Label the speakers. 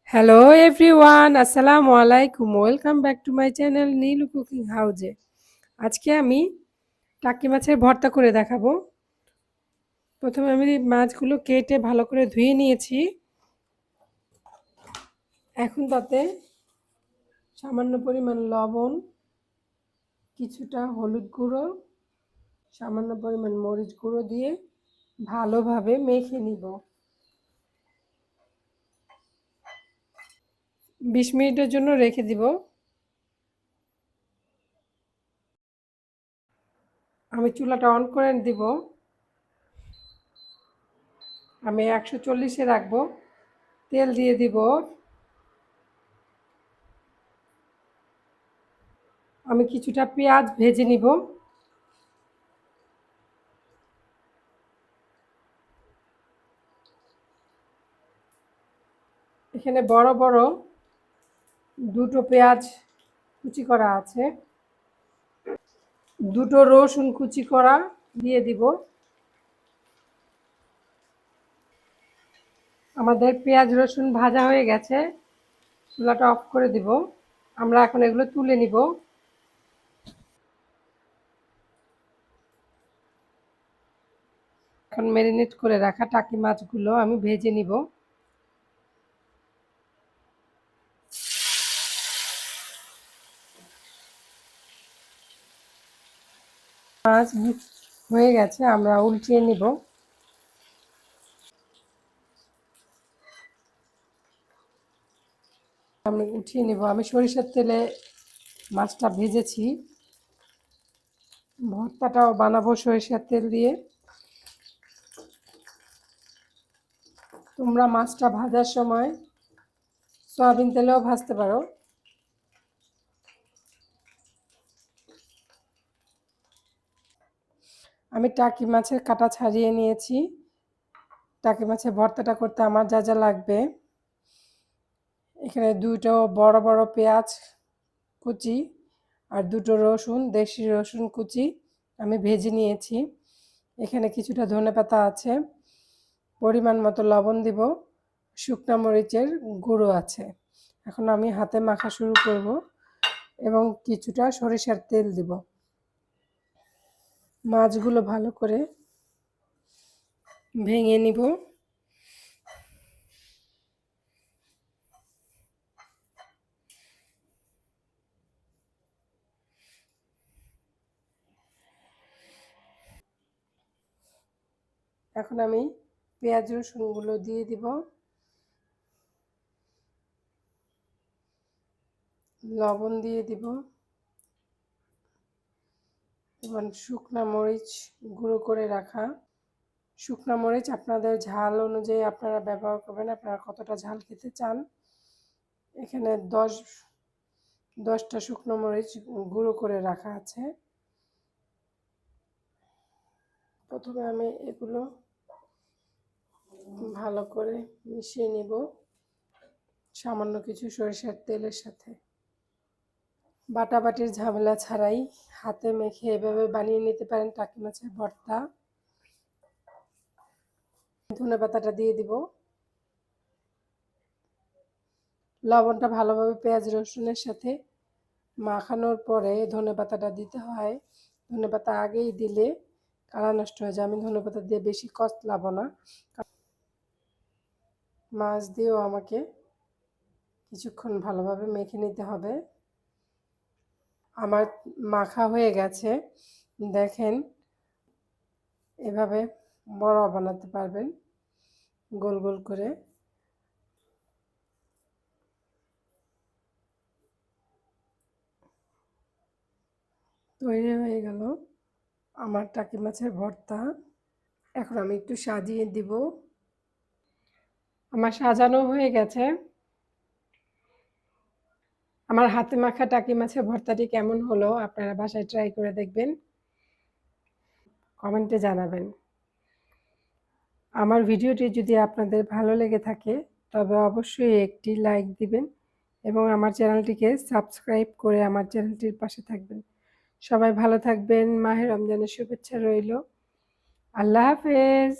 Speaker 1: Hello everyone, আসসালামু আলাইকুম। Welcome back to my channel Nilu cooking হাউজে। আজকে আমি টাকি মাছের ভর্তা করে দেখাবো। প্রথমে আমি মাছগুলো কেটে ভালো করে ধুয়ে নিয়েছি। এখন তাতে সামান্য পরিমাণ লবণ, কিছুটা হলুদ গুঁড়ো, সামান্য পরিমাণ মরিচ গুঁড়ো দিয়ে ভালোভাবে মেখে নিব। 20 মিনিটের জন্য রেখে দিব। আমি চুলাটা অন করে দিব। আমি 140-এ রাখবো। তেল দিয়ে দিব। আমি কিছুটা পেঁয়াজ ভেজে নিব। এখানে বড় বড় দুটো পেঁয়াজ কুচি করা আছে, দুটো রসুন কুচি করা দিয়ে দিব। আমাদের পেঁয়াজ রসুন ভাজা হয়ে গেছে, চুলাটা অফ করে দিব। আমরা এখন এগুলো তুলে নিব। এখন ম্যারিনেট করে রাখা টাকি মাছগুলো আমি ভেজে নিব। মাছ হয়ে গেছে, আমরা উল্টিয়ে নিব। আমি উঠিয়ে নিব। আমি সরিষার তেলে মাছটা ভেজেছি। ভর্তাটাও বানাবো সরিষার তেল দিয়ে। তোমরা মাছটা ভাজার সময় সয়াবিন তেলেও ভাজতে পারো। আমি টাকি মাছের কাঁটা ছাড়িয়ে নিয়েছি। টাকি মাছের ভর্তাটা করতে আমার যা যা লাগবে, এখানে দুটো বড় বড় পেঁয়াজ কুচি আর দুটো রসুন, দেশি রসুন কুচি আমি ভেজে নিয়েছি। এখানে কিছুটা ধনেপাতা আছে, পরিমাণ মতো লবণ দিব, শুকনা মরিচের গুঁড়ো আছে। এখন আমি হাতে মাখা শুরু করব এবং কিছুটা সরিষার তেল দিব। মাছগুলো ভালো করে ভেঙে নিব। এখন আমি পেঁয়াজ রসুনগুলো দিয়ে দিব, লবণ দিয়ে দিব এবং শুকনা মরিচ গুঁড়ো করে রাখা। শুকনা মরিচ আপনাদের ঝাল অনুযায়ী আপনারা ব্যবহার করবেন, আপনারা কতটা ঝাল খেতে চান। এখানে 10টা শুকনো মরিচ গুঁড়ো করে রাখা আছে। প্রথমে আমি এগুলো ভালো করে মিশিয়ে নিব সামান্য কিছু সরিষার তেলের সাথে। বাটাবাটির ঝামেলা ছাড়াই হাতে মেখে এভাবে বানিয়ে নিতে পারেন টাকি মাছের ভর্তা। ধনেপাতাটা দিয়ে দিব। লবণটা ভালোভাবে পেঁয়াজ রসুনের সাথে মাখানোর পরে ধনেপাতাটা দিতে হয়। ধনেপাতা আগেই দিলে কালার নষ্ট হয়ে যায়। আমি ধনেপাতা দিয়ে বেশি কষলাবো না। মাছ দিয়েও আমাকে কিছুক্ষণ ভালোভাবে মেখে নিতে হবে। আমার মাখা হয়ে গেছে, দেখেন। এভাবে বড়া বানাতে পারবেন গোল গোল করে। তৈরি হয়ে গেল আমার টাকি মাছের ভর্তা। এখন আমি একটু সাজিয়ে দিব। আমার সাজানো হয়ে গেছে। আমার হাতে মাখা টাকি মাছের ভর্তাটি কেমন হলো আপনারা বাসায় ট্রাই করে দেখবেন, কমেন্টে জানাবেন। আমার ভিডিওটি যদি আপনাদের ভালো লেগে থাকে তবে অবশ্যই একটি লাইক দিবেন এবং আমার চ্যানেলটিকে সাবস্ক্রাইব করে আমার চ্যানেলটির পাশে থাকবেন। সবাই ভালো থাকবেন। মাহে রমজানের শুভেচ্ছা রইল। আল্লাহ হাফেজ।